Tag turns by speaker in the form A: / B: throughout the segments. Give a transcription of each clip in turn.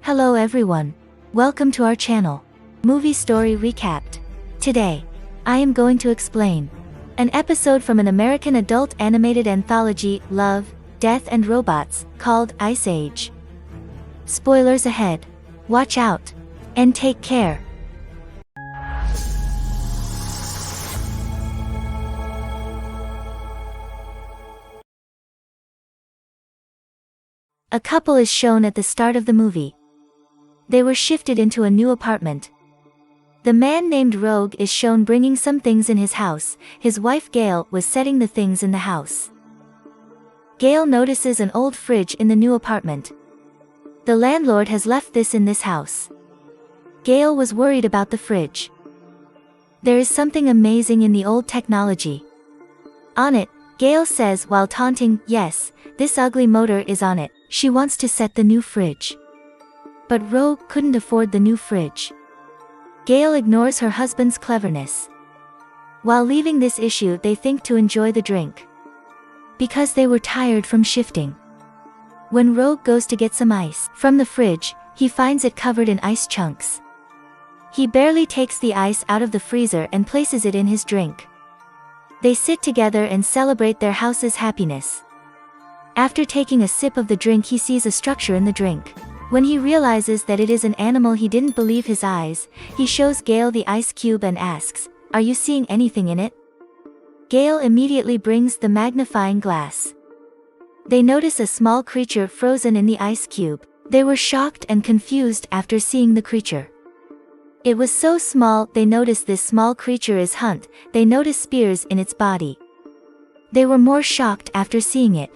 A: Hello everyone. Welcome to our channel. Movie Story Recapped. Today, I am going to explain an episode from an American adult animated anthology, Love, Death and Robots, called Ice Age. Spoilers ahead. Watch out. And take care. A couple is shown at the start of the movie. They were shifted into a new apartment. The man named Rogue is shown bringing some things in his house. His wife Gail was setting the things in the house. Gail notices an old fridge in the new apartment. The landlord has left this in this house. Gail was worried about the fridge. There is something amazing in the old technology. On it, Gail says while taunting, "Yes, this ugly motor is on it." She wants to set the new fridge. But Rogue couldn't afford the new fridge. Gail ignores her husband's cleverness. While leaving this issue, they think to enjoy the drink, because they were tired from shifting. When Rogue goes to get some ice from the fridge, he finds it covered in ice chunks. He barely takes the ice out of the freezer and places it in his drink. They sit together and celebrate their house's happiness. After taking a sip of the drink, he sees a structure in the drink. When he realizes that it is an animal, he didn't believe his eyes. He shows Gail the ice cube and asks, "Are you seeing anything in it?" Gail immediately brings the magnifying glass. They notice a small creature frozen in the ice cube. They were shocked and confused after seeing the creature. It was so small. They notice this small creature is Hunt. They notice spears in its body. They were more shocked after seeing it.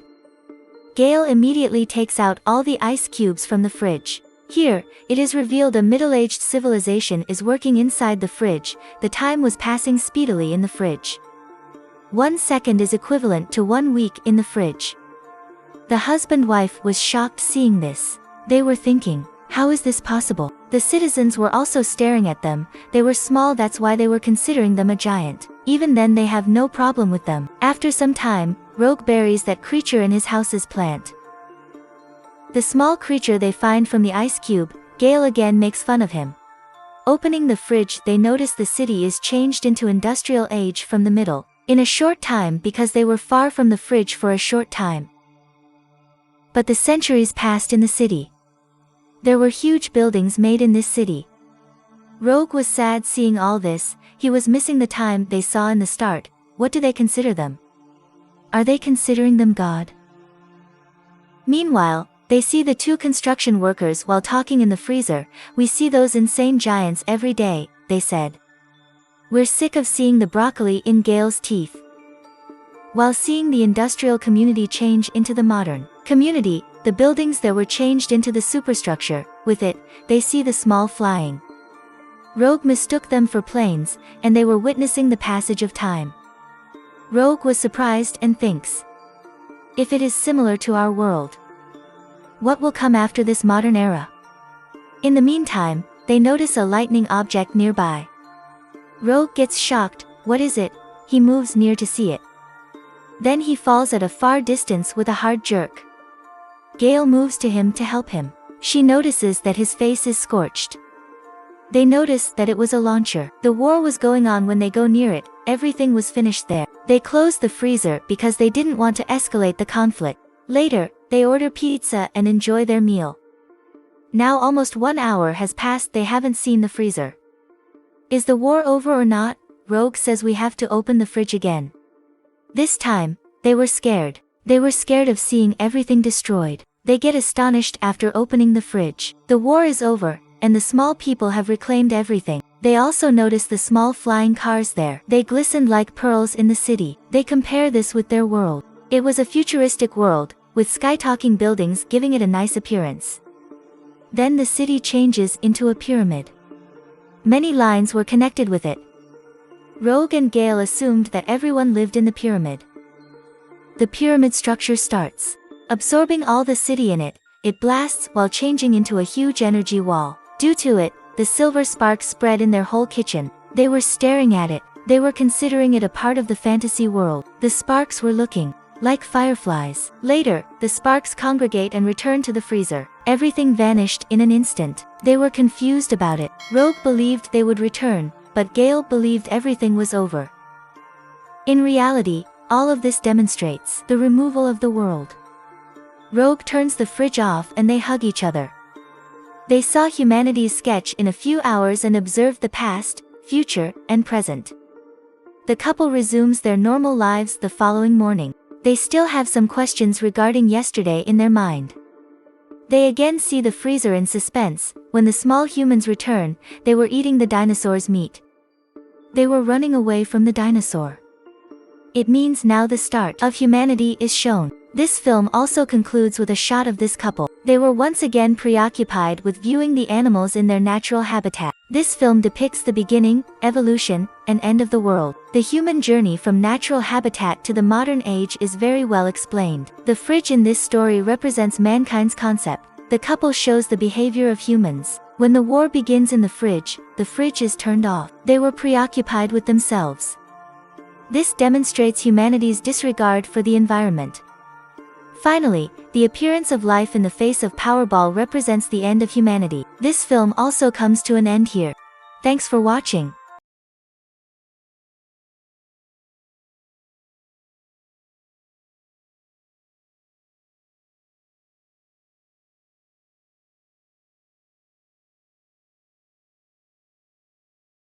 A: Gail immediately takes out all the ice cubes from the fridge. Here, it is revealed a middle-aged civilization is working inside the fridge. The time was passing speedily in the fridge. 1 second is equivalent to 1 week in the fridge. The husband-wife was shocked seeing this. They were thinking, how is this possible? The citizens were also staring at them. They were small, that's why they were considering them a giant. Even then they have no problem with them. After some time, Rogue buries that creature in his house's plant. The small creature they find from the ice cube, Gail again makes fun of him. Opening the fridge, they notice the city is changed into industrial age from the middle, in a short time, because they were far from the fridge for a short time. But the centuries passed in the city. There were huge buildings made in this city. Rogue was sad seeing all this. He was missing the time they saw in the start. What do they consider them? Are they considering them God? Meanwhile, they see the 2 construction workers while talking in the freezer. "We see those insane giants every day," they said. "We're sick of seeing the broccoli in Gail's teeth." While seeing the industrial community change into the modern community, the buildings that were changed into the superstructure. With it, they see the small flying. Rogue mistook them for planes, and they were witnessing the passage of time. Rogue was surprised and thinks, if it is similar to our world, what will come after this modern era? In the meantime, they notice a lightning object nearby. Rogue gets shocked. What is it? He moves near to see it. Then he falls at a far distance with a hard jerk. Gail moves to him to help him. She notices that his face is scorched. They notice that it was a launcher. The war was going on when they go near it. Everything was finished there. They close the freezer because they didn't want to escalate the conflict. Later, they order pizza and enjoy their meal. Now almost 1 hour has passed. They haven't seen the freezer. Is the war over or not? Rogue says we have to open the fridge again. This time, they were scared. They were scared of seeing everything destroyed. They get astonished after opening the fridge. The war is over, and the small people have reclaimed everything. They also notice the small flying cars there. They glistened like pearls in the city. They compare this with their world. It was a futuristic world, with sky-talking buildings giving it a nice appearance. Then the city changes into a pyramid. Many lines were connected with it. Rogue and Gail assumed that everyone lived in the pyramid. The pyramid structure starts absorbing all the city in it. It blasts while changing into a huge energy wall. Due to it, the silver sparks spread in their whole kitchen. They were staring at it. They were considering it a part of the fantasy world. The sparks were looking like fireflies. Later, the sparks congregate and return to the freezer. Everything vanished in an instant. They were confused about it. Rogue believed they would return, but Gale believed everything was over. In reality, all of this demonstrates the removal of the world. Rogue turns the fridge off and they hug each other. They saw humanity's sketch in a few hours and observed the past, future, and present. The couple resumes their normal lives the following morning. They still have some questions regarding yesterday in their mind. They again see the freezer in suspense. When the small humans return, they were eating the dinosaur's meat. They were running away from the dinosaur. It means now the start of humanity is shown. This film also concludes with a shot of this couple. They were once again preoccupied with viewing the animals in their natural habitat. This film depicts the beginning, evolution, and end of the world. The human journey from natural habitat to the modern age is very well explained. The fridge in this story represents mankind's concept. The couple shows the behavior of humans. When the war begins in the fridge is turned off. They were preoccupied with themselves. This demonstrates humanity's disregard for the environment. Finally, the appearance of life in the face of Powerball represents the end of humanity. This film also comes to an end here. Thanks for watching.